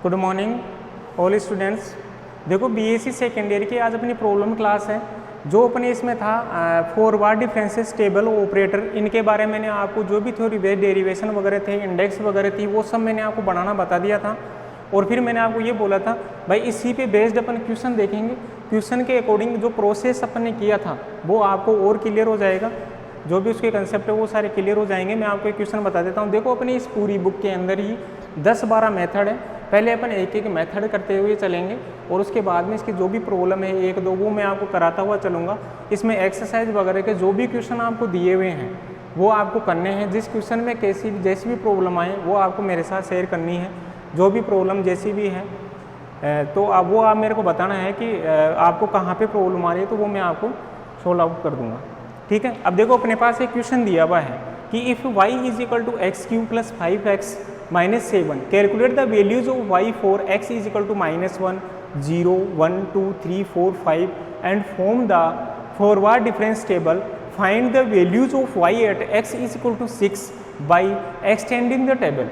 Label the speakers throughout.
Speaker 1: Good morning all students. देखो BSc second year की आज अपनी प्रॉब्लम क्लास है। जो अपने इसमें था फॉरवर्ड डिफरेंसेस टेबल ऑपरेटर, इनके बारे में मैंने आपको जो भी थ्योरी बेस्ड डेरिवेशन वगैरह थे, इंडेक्स वगैरह थी, वो सब मैंने आपको बनाना बता दिया था। और फिर मैंने आपको ये बोला था भाई इसी पे बेस्ड अपन क्वेश्चन देखेंगे, क्वेश्चन के अकॉर्डिंग जो प्रोसेस अपन ने किया था वो आपको और क्लियर हो जाएगा। जो भी उसके कंसेप्ट है वो सारे क्लियर हो जाएंगे। मैं आपको एक क्वेश्चन बता देता हूँ। देखो अपनी इस पूरी बुक के अंदर ही 10-12 मेथड है। पहले अपन एक एक मेथड करते हुए चलेंगे और उसके बाद में इसकी जो भी प्रॉब्लम है एक दो वो मैं आपको कराता हुआ चलूँगा। इसमें एक्सरसाइज वगैरह के जो भी क्वेश्चन आपको दिए हुए हैं वो आपको करने हैं। जिस क्वेश्चन में कैसी जैसी भी प्रॉब्लम आए वो आपको मेरे साथ शेयर करनी है। जो भी प्रॉब्लम जैसी भी है तो अब वो आप मेरे को बताना है कि आपको कहाँ पे प्रॉब्लम आ रही है, तो वो मैं आपको सोल्व आउट कर दूंगा। ठीक है। अब देखो अपने पास एक क्वेश्चन दिया हुआ है कि if y is equal to x cube plus 5x minus 7 calculate the values of y for x is equal to -1, 0, 1, 2, 3, 4, 5 and form the forward difference table. Find the values of y at x is equal to 6 by extending the table.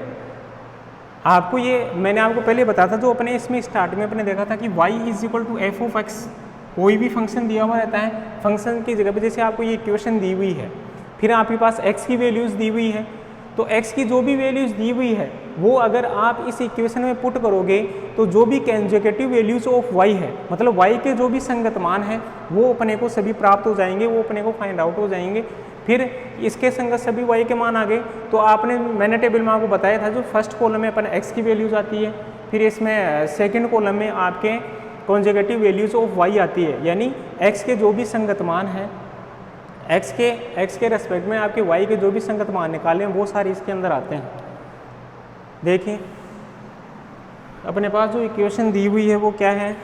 Speaker 1: आपको ये मैंने आपको पहले बताया था, जो अपने इसमें स्टार्ट में अपने देखा था कि y is equal to f of x. कोई भी फंक्शन दिया हुआ रहता है, फंक्शन की जगह पे जैसे आपको ये इक्वेशन दी हुई है, फिर आपके पास x की वैल्यूज़ दी हुई है, तो x की जो भी वैल्यूज़ दी हुई है वो अगर आप इस इक्वेशन में पुट करोगे तो जो भी कंसेक्यूटिव वैल्यूज़ ऑफ y है, मतलब y के जो भी संगत मान है वो अपने को सभी प्राप्त हो जाएंगे, वो अपने को फाइंड आउट हो जाएंगे। फिर इसके संगत सभी y के मान आ गए तो मैंने टेबल में आपको बताया था, जो फर्स्ट कॉलम में अपन x की वैल्यूज़ आती है, फिर इसमें सेकंड कॉलम में आपके कॉन्जेक्टिव वैल्यूज़ ऑफ y आती है, यानी x के जो भी संगत मान है, x के रेस्पेक्ट में आपके y के जो भी संगत मान निकाले हैं वो सारे इसके अंदर आते हैं। देखिए अपने पास जो इक्वेशन दी हुई है वो क्या है,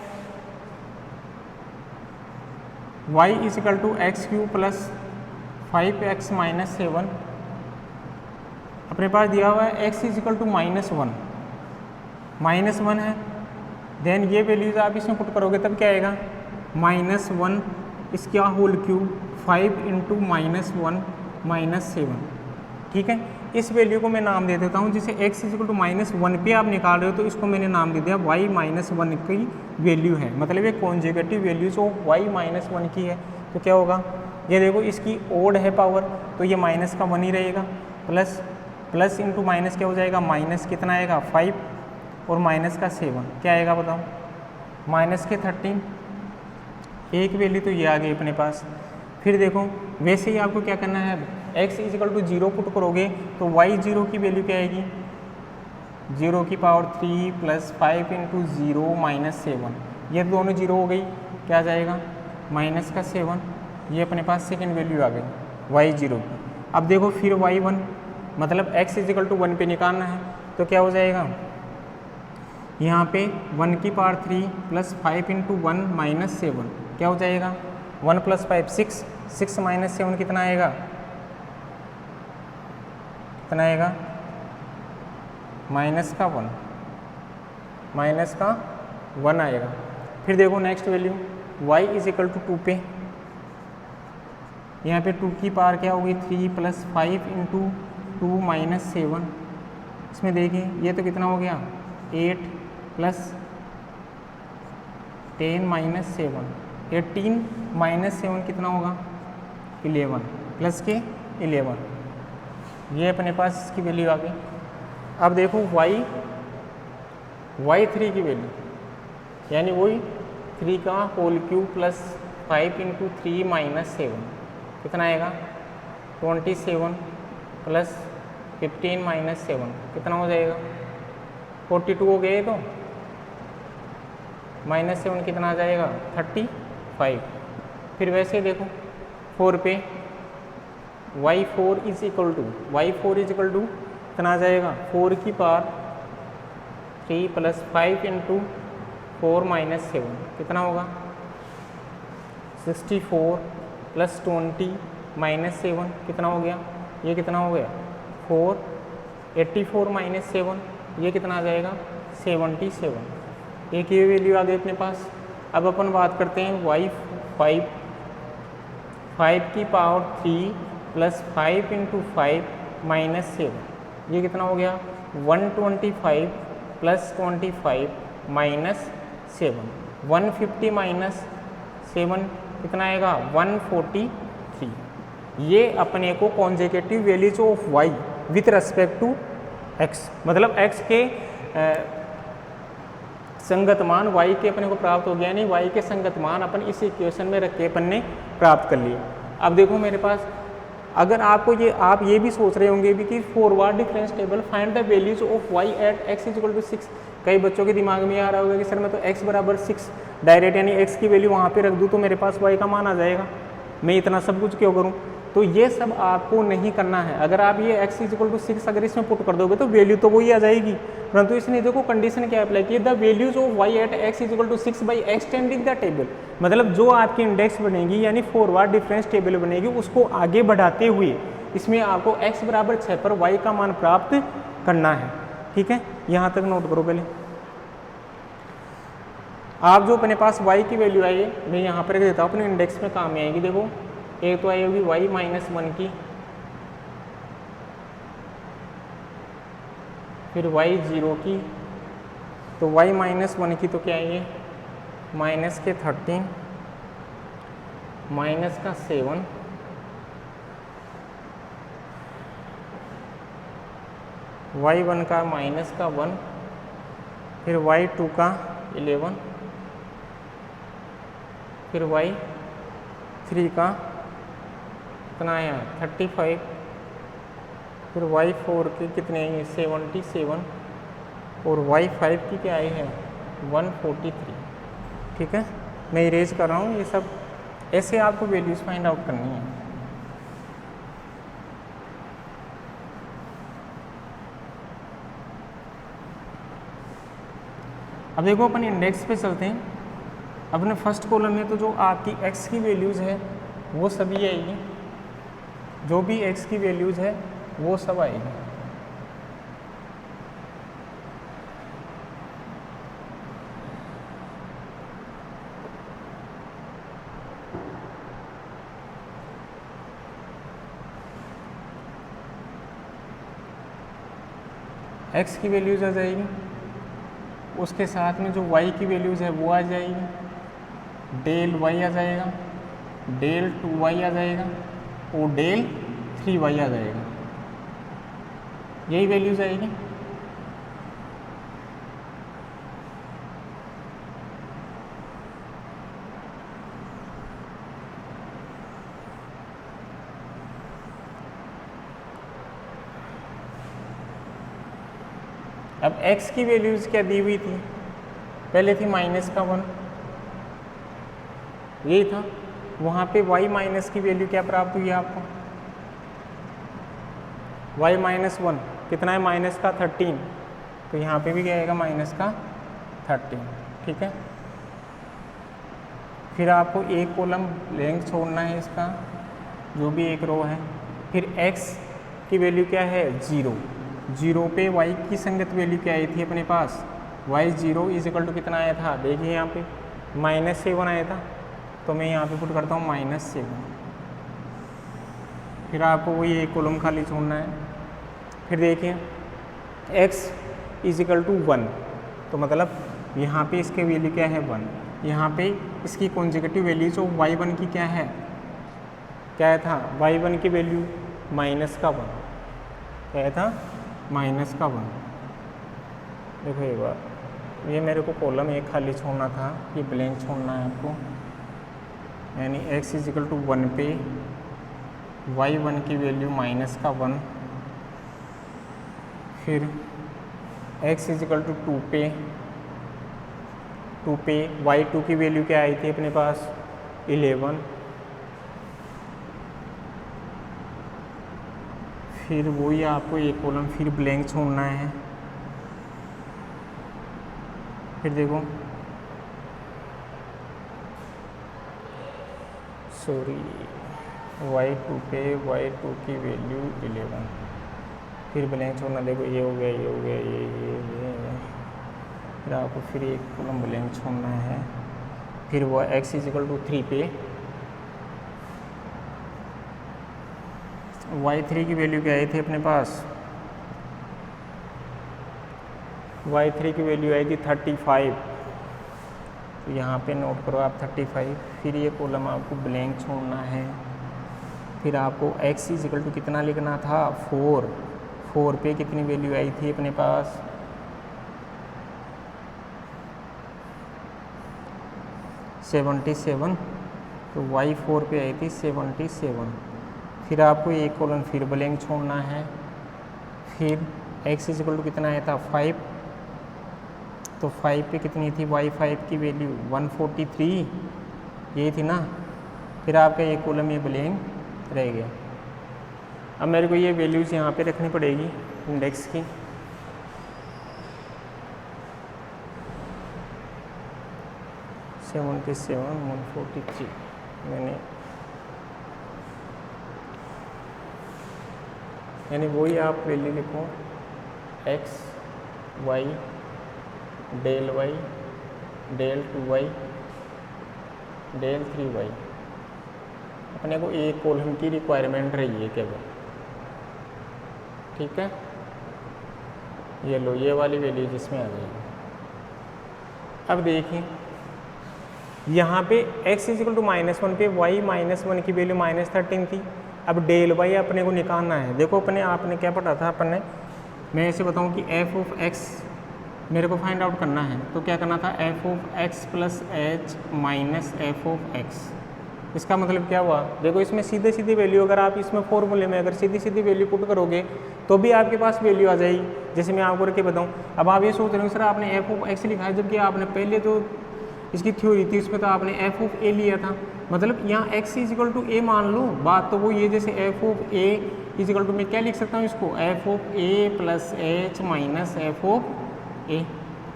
Speaker 1: y is equal to x cube plus 5x minus 7। अपने पास दिया हुआ है x इज इक्वल टू -1 है। देन ये वैल्यूज आप इसमें पुट करोगे तब क्या आएगा, -1 इसका होल क्यूब 5 इंटू -1 -7। ठीक है। इस वैल्यू को मैं नाम दे देता हूँ, जिसे x इज इक्वल टू -1 पे आप निकाल रहे हो तो इसको मैंने नाम दे दिया y -1 की वैल्यू है, मतलब ये कॉन्जेक्टिव वैल्यूज ऑफ y -1 की है। तो क्या होगा, ये देखो इसकी ओड है पावर, तो ये माइनस का 1 ही रहेगा, प्लस इंटू माइनस क्या हो जाएगा, माइनस कितना आएगा 5 और माइनस का 7 क्या आएगा बताओ, माइनस के 13। एक वैल्यू तो ये आ गई अपने पास। फिर देखो वैसे ही आपको क्या करना है, x is equal to 0 put करोगे तो y 0 की वैल्यू क्या आएगी, 0 की पावर 3 प्लस 5 इंटू 0 माइनस 7। ये दोनों 0 हो गई, क्या आ जाएगा माइनस का 7। ये अपने पास सेकेंड वैल्यू आ गई y 0 की। अब देखो फिर y1 मतलब x इज इक्वल टू 1 पे निकालना है, तो क्या हो जाएगा, यहाँ पे 1 की पावर 3 प्लस 5 इंटू 1 माइनस 7 क्या हो जाएगा, 1 प्लस 5 6 माइनस 7 कितना आएगा, माइनस का 1 आएगा। फिर देखो next value y is equal to 2 पे, यहाँ पे 2 की पावर क्या होगी 3 प्लस 5 इंटू 2 माइनस 7। इसमें देखिए ये तो कितना हो गया 8 प्लस 10 माइनस 7, 18 माइनस 7 कितना होगा 11 प्लस के 11। ये अपने पास इसकी वैल्यू आ गई। अब देखो y3 की वैल्यू, यानी वही 3 का whole cube plus 5 into 3 minus 7 कितना आएगा 27 प्लस 15 माइनस 7 कितना हो जाएगा 42 हो गए, तो माइनस 7 कितना आ जाएगा 35। फिर वैसे देखो 4 पे y4 इज इक्वल टू कितना आ जाएगा 4 की पावर 3 प्लस 5 इंटू 4 माइनस 7 कितना होगा 64 प्लस 20 माइनस 7 कितना हो गया, ये कितना हो गया 4, 84 माइनस 7 ये कितना आ जाएगा 77। एक ये वैल्यू आ गई अपने पास। अब अपन बात करते हैं y5 की पावर 3 प्लस 5 इंटू 5 माइनस 7 ये कितना हो गया 125 +25 माइनस 7, 150 माइनस 7 कितना आएगा 143। ये अपने को consecutive values of y with respect to x, मतलब x के संगत मान y के अपने को प्राप्त हो गया, नहीं y के संगत मान अपन इस इक्वेशन में रख के अपन ने प्राप्त कर लिए। अब देखो मेरे पास, अगर आपको आप ये भी सोच रहे होंगे भी कि forward difference table find the values of y at x equal to 6। कई बच्चों के दिमाग में आ रहा होगा कि सर मैं तो x बराबर 6 डायरेक्ट यानी x की वैल्यू वहाँ पे रख दूँ तो मेरे पास y का मान आ जाएगा, मैं इतना सब कुछ क्यों करूँ। तो ये सब आपको नहीं करना है। अगर आप ये x इक्वल टू 6 अगर इसमें पुट कर दोगे तो वैल्यू तो वही आ जाएगी, परंतु इसने देखो कंडीशन क्या अप्लाई की, the values of y at x equal to 6 by extending the table. मतलब जो आपकी इंडेक्स बनेगी यानी फॉरवर्ड डिफरेंस टेबल बनेगी उसको आगे बढ़ाते हुए इसमें आपको x बराबर 6 पर y का मान प्राप्त करना है। ठीक है, यहाँ तक नोट करो पहले। आप जो अपने पास y की वैल्यू आई है मैं यहाँ पर रख देता हूँ, अपने इंडेक्स में काम में आएगी। देखो एक तो आई होगी y माइनस 1 की, फिर y 0 की, तो y माइनस 1 की तो क्या है ये माइनस के 13 माइनस का 7 y1 का माइनस का 1, फिर y2 का 11, फिर y3 का कितना आया 35, फिर y4 के कितने हैं 77 और y5 की क्या आई है 143। ठीक है, मैं इरेज कर रहा हूँ, ये सब ऐसे आपको वैल्यूज फाइंड आउट करनी है। अब देखो अपन इंडेक्स पे चलते हैं। अपने फर्स्ट कॉलम में तो जो आपकी x की वैल्यूज़ है वो सभी आएगी, जो भी x की वैल्यूज़ है वो सब आएगी। x की वैल्यूज़ आ जाएगी, उसके साथ में जो y की वैल्यूज़ है वो आ जाएगी, डेल y आ जाएगा, डेल 2y आ जाएगा और डेल 3y आ जाएगा। यही वैल्यूज आएगी। अब x की वैल्यूज क्या दी हुई थी, पहले थी माइनस का 1, यही था। वहाँ पे y माइनस की वैल्यू क्या प्राप्त हुई आपको, y माइनस 1 कितना है माइनस का 13, तो यहाँ पे भी क्या आएगा माइनस का 13। ठीक है, फिर आपको एक कॉलम ब्लैंक छोड़ना है इसका, जो भी एक रो है। फिर x की वैल्यू क्या है 0, 0 पे y की संगत वैल्यू क्या आई थी अपने पास, y0 इज इक्वल टू कितना आया था, देखिए यहाँ पे -7 आया था, तो मैं यहाँ पे पुट करता हूँ -7। फिर आपको वही एक कॉलम खाली छोड़ना है। फिर देखिए x इज इक्वल टू 1, तो मतलब यहाँ पे इसके वैल्यू क्या है 1, यहाँ पे इसकी कॉन्जिक्यूटिव वैल्यूज ऑफ y1 की क्या है, क्या था y1 की वैल्यू माइनस का 1, क्या था माइनस का 1। देखो एक बार, ये मेरे को कॉलम एक खाली छोड़ना था, ये ब्लैंक छोड़ना है आपको, यानी x इज इक्वल टू 1 पे y1 की वैल्यू माइनस का 1, फिर x इज इक्वल टू 2 पे y2 की वैल्यू क्या आई थी अपने पास 11, फिर वही आपको एक कॉलम फिर ब्लैंक छोड़ना है। फिर देखो सॉरी y2 पे y2 की वैल्यू 11, फिर ब्लैंक छोड़ना, देखो ये हो गया, ये हो गया, ये फिर आपको फिर एक कॉलम ब्लैंक छोड़ना है। फिर वो x इज इक्वल टू 3 पे y3 की वैल्यू क्या आई थी अपने पास y3 की वैल्यू आएगी 35, तो यहाँ पे नोट करो आप 35। फिर ये कॉलम आपको ब्लैंक छोड़ना है। फिर आपको x इजिकल टू कितना लिखना था 4, 4 पे कितनी वैल्यू आई थी अपने पास 77, तो y4 पे आई थी 77। फिर आपको एक कॉलम फिर ब्लैंक छोड़ना है। फिर x इजिकल टू कितना आया था 5, तो 5 पे कितनी थी y5 की वैल्यू 143, ये थी ना। फिर आपका एक कॉलम ये ब्लैंक रह गया। अब मेरे को ये वैल्यूज़ यहाँ पे रखनी पड़ेगी इंडेक्स की। सेवेंटी 143 मैंने, यानी वही आप वैल्यू लिखो x y del y del 2y del 3y। अपने को एक कॉलम की रिक्वायरमेंट रही है केवल, ठीक है। ये लो, ये वाली वैल्यू जिसमें आ जाएगी। अब देखिए यहाँ पे x इजिकल टू -1 पे y -1 की वैल्यू -13 थी। अब डेल y अपने को निकालना है। देखो अपने आपने क्या पढ़ा था अपन ने, मैं ऐसे बताऊँ कि f ऑफ x मेरे को फाइंड आउट करना है, तो क्या करना था f of x plus h minus f of x। इसका मतलब क्या हुआ, देखो इसमें सीधे सीधे वैल्यू, अगर आप इसमें फॉर्मूले में अगर सीधी सीधी वैल्यू पुट करोगे तो भी आपके पास वैल्यू आ जाएगी। जैसे मैं आपको करके बताऊँ, अब आप ये सोच रहे हो सर आपने f ऑफ x लिखा है, जबकि आपने पहले तो इसकी थ्योरी थी उसमें तो आपने f ऑफ a लिया था। मतलब यहाँ x इजिकल टू a मान लो, बात तो वो ये जैसे f of a is equal to मैं क्या लिख सकता हूँ इसको f of a plus h minus f of a,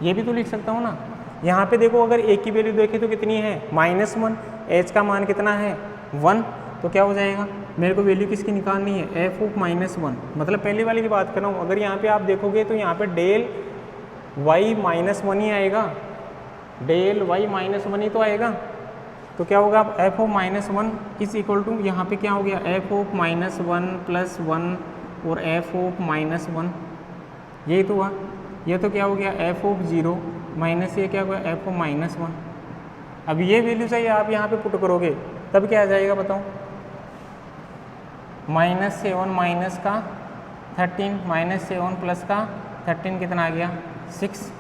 Speaker 1: ये भी तो लिख सकता हूँ ना। यहाँ पे देखो अगर a की वैल्यू देखें तो कितनी है -1, h का मान कितना है 1, तो क्या हो जाएगा मेरे को वैल्यू किसकी निकालनी है f ऑफ -1। मतलब पहले वाले की बात कर रहा हूँ। अगर यहाँ पे आप देखोगे तो यहाँ पे डेल y -1 ही आएगा, डेल y -1 ही तो आएगा। तो क्या होगा अब f of -1 is equal to यहाँ पे क्या हो गया f ऑफ -1 प्लस 1 और f ऑफ -1, यही तो हुआ। ये तो क्या हो गया f ऑफ 0 माइनस ये क्या हो गया f ऑफ -1। अब ये वैल्यू चाहिए आप यहाँ पे पुट करोगे तब क्या आ जाएगा बताओ, -7 माइनस का 13 -7 प्लस का 13 कितना आ गया 6।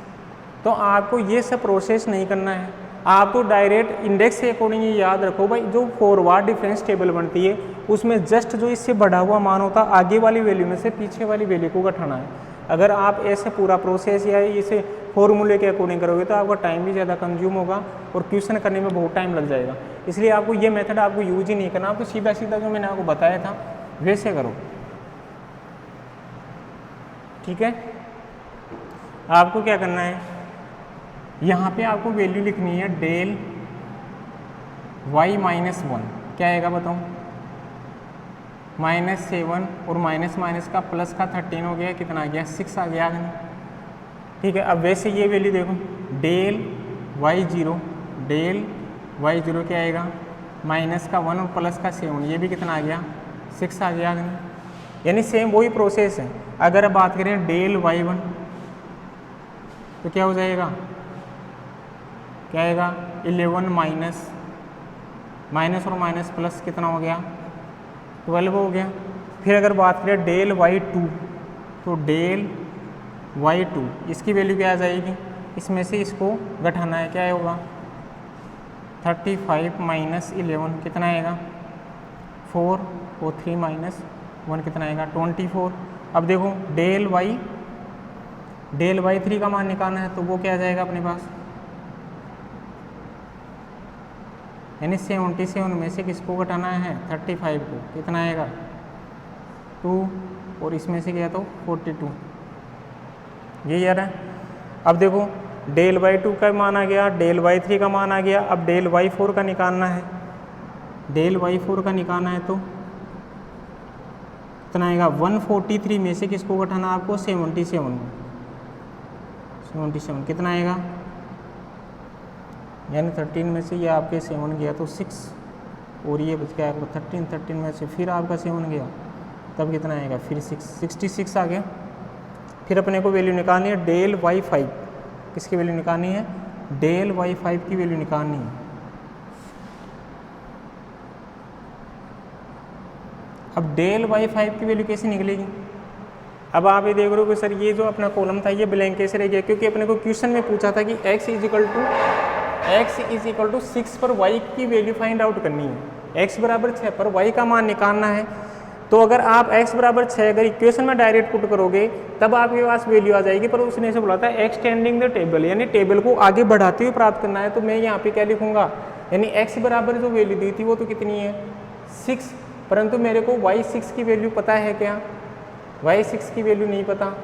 Speaker 1: तो आपको ये सब प्रोसेस नहीं करना है, आपको डायरेक्ट इंडेक्स के अकॉर्डिंग ये याद रखो भाई, जो फॉरवर्ड डिफरेंस टेबल बनती है उसमें जस्ट जो इससे बढ़ा हुआ मान होता है आगे वाली वैल्यू में से पीछे वाली वैल्यू को घटाना है। अगर आप ऐसे पूरा प्रोसेस या इसे फॉर्मूले के अकॉर्डिंग करोगे तो आपका टाइम भी ज़्यादा कंज्यूम होगा और क्वेश्चन करने में बहुत टाइम लग जाएगा। इसलिए आपको ये मेथड आपको यूज ही नहीं करना, आपको सीधा सीधा जो मैंने आपको बताया था वैसे करो, ठीक है। आपको क्या करना है, यहाँ पे आपको वैल्यू लिखनी है डेल y -1, क्या आएगा बताओ -7 और माइनस माइनस का प्लस का 13 हो गया, कितना आ गया 6 आ गया आगे, ठीक है। अब वैसे ये वैल्यू देखो डेल y0 क्या आएगा माइनस का 1 और प्लस का 7, ये भी कितना आ गया 6 आ गया आगे। यानी सेम वही प्रोसेस है। अगर अब बात करें डेल y1 तो क्या हो जाएगा, क्या आएगा 11 माइनस और माइनस प्लस कितना हो गया 12 हो गया। फिर अगर बात करें डेल y2 तो डेल y2 इसकी वैल्यू क्या आ जाएगी, इसमें से इसको घटाना है, क्या होगा 35 माइनस 11 कितना आएगा 4 और 3 माइनस 1 कितना आएगा 24। अब देखो डेल y3 का मान निकालना है तो वो क्या आ जाएगा अपने पास, यानी 77 में से किसको घटाना है 35 को, कितना आएगा 2 और इसमें से क्या तो 42, ये यार है। अब देखो डेल y2 का मान आ गया, डेल y3 का मान आ गया। अब डेल y4 का निकालना है, डेल y4 का निकालना है तो कितना आएगा 143 में से किसको घटाना आपको 77 कितना आएगा, यानी 13 में से ये आपके 7 गया तो 6 और ये बच गया आपको 13 में से फिर आपका 7 गया तब कितना आएगा फिर 66 आ गया। फिर अपने को वैल्यू निकालनी है डेल y5, किसकी वैल्यू निकालनी है, डेल y5 की वैल्यू निकालनी है। अब डेल y5 की वैल्यू कैसे निकलेगी, अब आप ये देख रहे हो कि सर ये जो अपना कॉलम था ये ब्लैंक कैसे रह गया, क्योंकि अपने को क्वेश्चन में पूछा था कि x इज इक्वल टू 6 पर y की वैल्यू फाइंड आउट करनी है, x बराबर 6 पर y का मान निकालना है। तो अगर आप x बराबर 6 अगर इक्वेशन में डायरेक्ट पुट करोगे तब आपके पास वैल्यू आ जाएगी, पर उसने ऐसे बोला था एक्सटेंडिंग द टेबल, यानी टेबल को आगे बढ़ाते हुए प्राप्त करना है। तो मैं यहाँ पे क्या लिखूंगा, यानी x बराबर जो वैल्यू दी थी वो तो कितनी है 6, परंतु मेरे को y6 की वैल्यू पता है क्या, y6 की वैल्यू नहीं पता।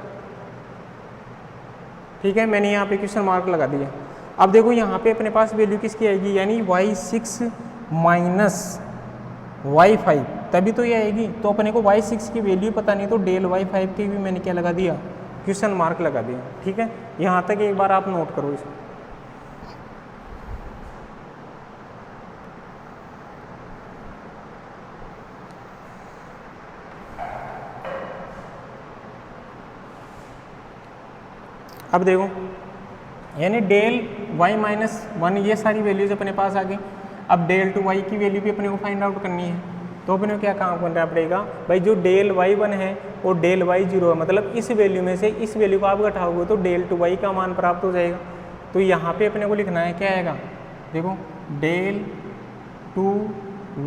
Speaker 1: ठीक है, मैंने यहाँ पे क्वेश्चन मार्क लगा दिया। अब देखो यहाँ पे अपने पास वैल्यू किसकी आएगी, यानी y6 माइनस y5, तभी तो ये आएगी। तो अपने को y6 की वैल्यू पता नहीं, तो डेल y5 की भी मैंने क्या लगा दिया, क्वेश्चन मार्क लगा दिया। ठीक है, यहाँ तक एक बार आप नोट करो इसे। अब देखो यानी डेल y माइनस 1 ये सारी वैल्यूज अपने पास आ गई। अब डेल टू y की वैल्यू भी अपने को फाइंड आउट करनी है, तो अपने को क्या काम करना पड़ेगा भाई, जो डेल y1 है वो डेल y0 है, मतलब इस वैल्यू में से इस वैल्यू को आप घटाओगे तो डेल टू y का मान प्राप्त हो जाएगा। तो यहाँ पे अपने को लिखना है क्या आएगा, देखो डेल टू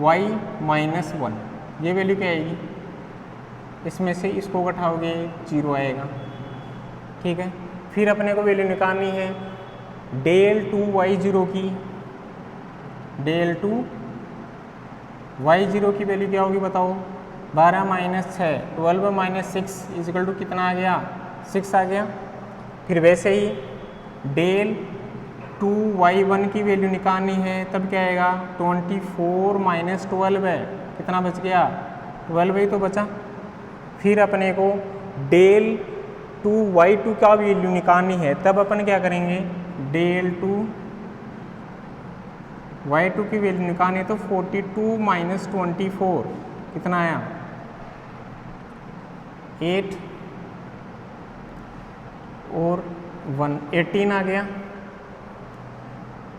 Speaker 1: y माइनस 1 ये वैल्यू क्या आएगी, इसमें से इसको घटाओगे 0 आएगा। ठीक है, फिर अपने को वैल्यू निकालनी है डेल टू y0 की, डेल टू y0 की वैल्यू क्या होगी बताओ, 12 माइनस 6, 12 माइनस 6 इजिकल टू कितना आ गया, 6 आ गया। फिर वैसे ही डेल टू y1 की वैल्यू निकालनी है, तब क्या आएगा 24 माइनस 12 है, कितना बच गया 12 ही तो बचा। फिर अपने को डेल टू y2 का वैल्यू निकालनी है, तब अपन क्या करेंगे, डेल टू y2 की वैल्यू निकालनी है, तो 42 माइनस 24 कितना आया 8 और 1 18 आ गया।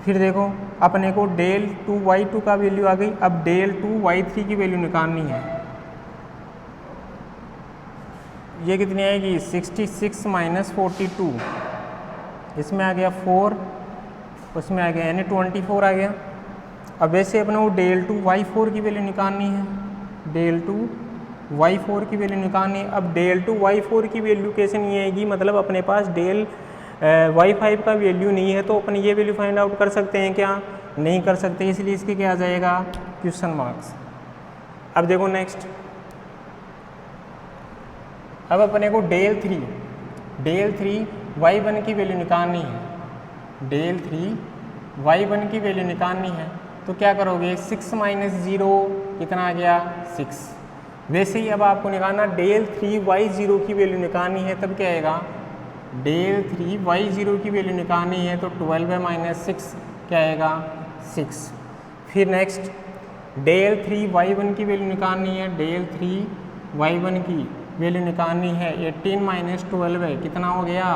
Speaker 1: फिर देखो अपने को डेल टू y2 का वैल्यू आ गई। अब डेल टू y3 की वैल्यू निकालनी है, ये कितनी आएगी 66 माइनस 42, इसमें आ गया 4, उसमें आ गया यानी 24 आ गया। अब वैसे अपने को डेल टू y4 की वैल्यू निकालनी है, डेल टू y4 की वैल्यू निकालनी है। अब डेल टू y4 की वैल्यू कैसे नहीं आएगी, मतलब अपने पास डेल y5 का वैल्यू नहीं है, तो अपन ये वैल्यू फाइंड आउट कर सकते हैं क्या, नहीं कर सकते, इसलिए इसके क्या आ जाएगा क्वेश्चन मार्क्स। अब देखो नेक्स्ट, अब अपने को डेल थ्री y1 की वैल्यू निकालनी है, डेल 3 y1 की वैल्यू निकालनी है, तो क्या करोगे 6 माइनस 0 कितना आ गया 6। वैसे ही अब आपको निकालना डेल 3 y0 की वैल्यू निकालनी है, तब क्या आएगा डेल 3 y0 की वैल्यू निकालनी है, तो 12 माइनस 6 क्या आएगा 6। फिर नेक्स्ट डेल 3 y1 की वैल्यू निकालनी है, डेल 3 y1 की वैल्यू निकालनी है, 18 माइनस 12 है, कितना हो गया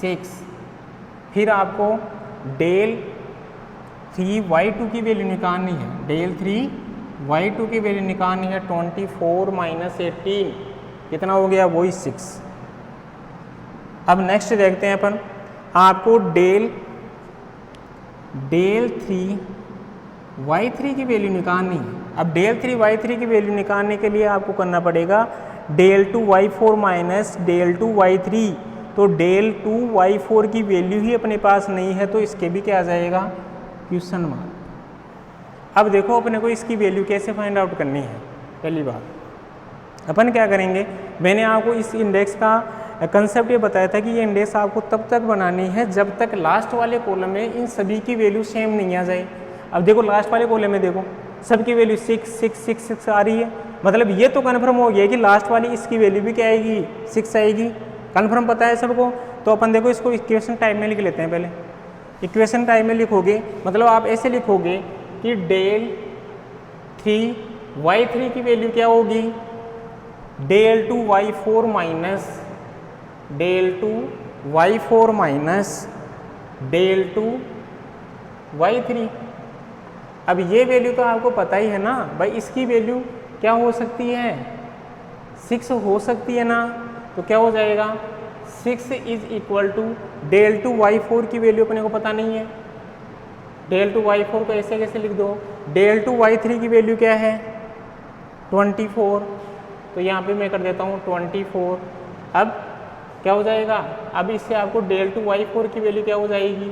Speaker 1: 6। फिर आपको डेल 3 y2 की वैल्यू निकालनी है, डेल 3 y2 की वैल्यू निकालनी है, 24 माइनस 18 कितना हो गया वही 6। अब नेक्स्ट देखते हैं अपन, आपको डेल 3 y3 की वैल्यू निकालनी है। अब डेल 3 y3 की वैल्यू निकालने के लिए आपको करना पड़ेगा del two y4 minus del two y3, तो डेल टू y4 की वैल्यू ही अपने पास नहीं है, तो इसके भी क्या आ जाएगा क्वेश्चन मार्क। अब देखो अपने को इसकी वैल्यू कैसे फाइंड आउट करनी है। पहली बात अपन क्या करेंगे, मैंने आपको इस इंडेक्स का कंसेप्ट ये बताया था कि ये इंडेक्स आपको तब तक बनानी है जब तक लास्ट वाले कॉलम में इन सभी की वैल्यू सेम नहीं आ जाए। अब देखो लास्ट वाले कॉलम में देखो सबकी वैल्यू 6 6 6 6 आ रही है, मतलब ये तो कन्फर्म हो गया कि लास्ट वाली इसकी वैल्यू भी क्या आएगी 6 आएगी, कन्फर्म पता है सबको। तो अपन देखो इसको इक्वेशन टाइप में लिख लेते हैं। पहले इक्वेशन टाइप में लिखोगे, मतलब आप ऐसे लिखोगे कि डेल 3 y3 की वैल्यू क्या होगी, del two y4 minus del 2 y4 minus del 2 y3। अब ये वैल्यू तो आपको पता ही है ना भाई, इसकी वैल्यू क्या हो सकती है, 6 हो सकती है ना। तो क्या हो जाएगा, 6 is equal to del 2 y4 की वैल्यू अपने को पता नहीं है। del 2 y4 को ऐसे कैसे लिख दो, del 2 y3 की वैल्यू क्या है 24, तो यहाँ पे मैं कर देता हूँ 24। अब क्या हो जाएगा, अब इससे आपको del 2 y4 की वैल्यू क्या हो जाएगी,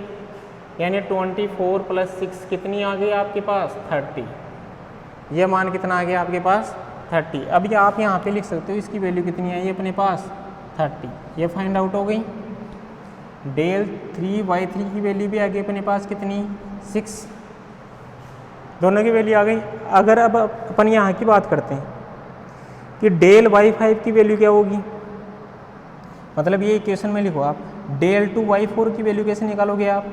Speaker 1: यानी 24 प्लस 6 कितनी आ गई आपके पास 30। ये मान कितना आ गया आपके पास 30। अब ये आप यहाँ पे लिख सकते हो इसकी वैल्यू कितनी आई अपने पास 30, ये फाइंड आउट हो गई। del 3 y3 की वैल्यू भी आ गई अपने पास कितनी 6, दोनों की वैल्यू आ गई। अगर अब अपन यहाँ की बात करते हैं कि del y5 की वैल्यू क्या होगी, मतलब ये इक्वेशन में लिखो आप, del 2 y4 की वैल्यू कैसे निकालोगे आप,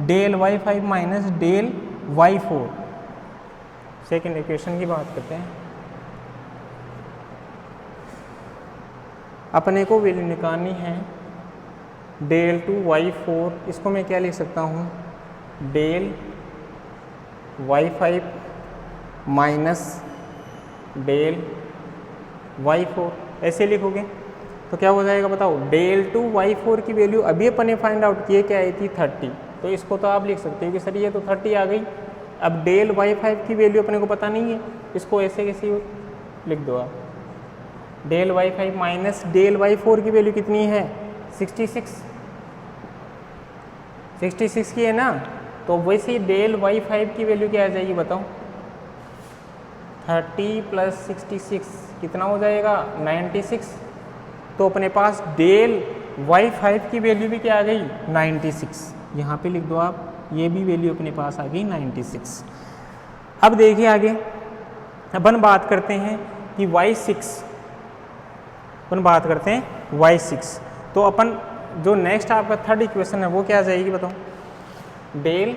Speaker 1: del y5 minus del y4। Second equation की बात करते हैं, अपने को वैल्यू निकालनी है del 2 y4, इसको मैं क्या लिख सकता हूँ, del y5 minus del y4, ऐसे लिखोगे तो क्या हो जाएगा बताओ, del 2 y4 की वैल्यू अभी अपने फाइंड आउट किए क्या आई थी 30, तो इसको तो आप लिख सकते हो कि सर ये तो 30 आ गई। अब del y5 की वैल्यू अपने को पता नहीं है, इसको ऐसे कैसे लिख दो आप, del y5 minus del y4 की वैल्यू कितनी है 66 की है ना। तो वैसे ही del y5 की वैल्यू क्या आ जाएगी बताओ, 30 प्लस 66 कितना हो जाएगा 96। तो अपने पास del y5 की वैल्यू भी क्या आ गई 96, यहाँ पे लिख दो आप, ये भी वैल्यू अपने पास आ गई 96। अब देखिए आगे अपन बात करते हैं कि y6, अपन बात करते हैं y6। तो अपन जो नेक्स्ट आपका थर्ड इक्वेशन है वो क्या आ जाएगी बताओ, del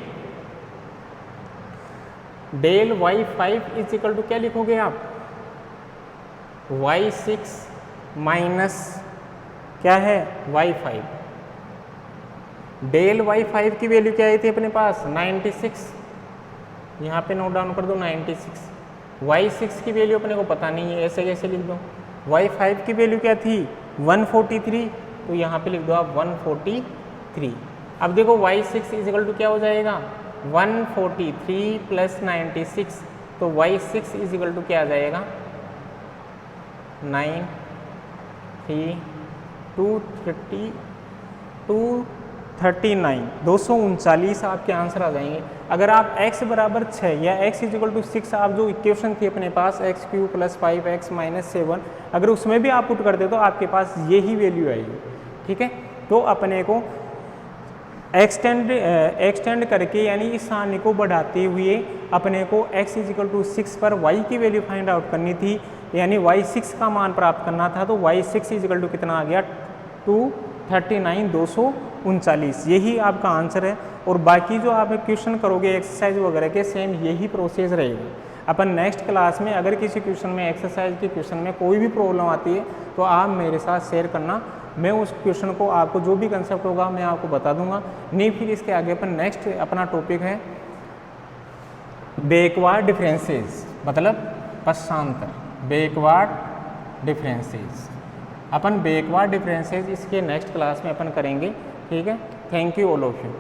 Speaker 1: y5 is equal to क्या लिखोगे आप, y6 माइनस क्या है y5। del y5 की वैल्यू क्या आई थी अपने पास 96, यहाँ पे नोट डाउन कर दो 96। y6 की वैल्यू अपने को पता नहीं है, ऐसे कैसे लिख दो, y5 की वैल्यू क्या थी 143, तो यहाँ पे लिख दो आप 143। अब देखो y6 इज इक्वल टू क्या हो जाएगा 143 प्लस 96, तो y6 इज इक्वल टू क्या आ जाएगा 239 आपके आंसर आ जाएंगे। अगर आप x बराबर 6 या x इज इक्वल टू 6, आप जो इक्वेशन थी अपने पास x³ प्लस 5x माइनस 7, अगर उसमें भी आप पुट करते तो आपके पास यही वैल्यू आएगी। ठीक है, तो अपने को एक्सटेंड करके यानी इस सारणी को बढ़ाते हुए अपने को x इज इक्वल टू 6 पर y की वैल्यू फाइंड आउट करनी थी, यानी y6 का मान प्राप्त करना था। तो y6 इज इक्वल टू कितना आ गया 239, यही आपका आंसर है। और बाकी जो आप क्वेश्चन करोगे एक्सरसाइज वगैरह के, सेम यही प्रोसेस रहेगा। अपन नेक्स्ट क्लास में अगर किसी क्वेश्चन में एक्सरसाइज के क्वेश्चन में कोई भी प्रॉब्लम आती है तो आप मेरे साथ शेयर करना, मैं उस क्वेश्चन को आपको जो भी कंसेप्ट होगा मैं आपको बता दूंगा। नहीं फिर इसके आगे अपन नेक्स्ट अपना टॉपिक है बैकवर्ड डिफरेंसेस, मतलब पश्चांतर, बैकवर्ड डिफरेंसेस। अपन बैकवर्ड डिफरेंसेस इसके नेक्स्ट क्लास में अपन करेंगे। ठीक है, thank you all of you.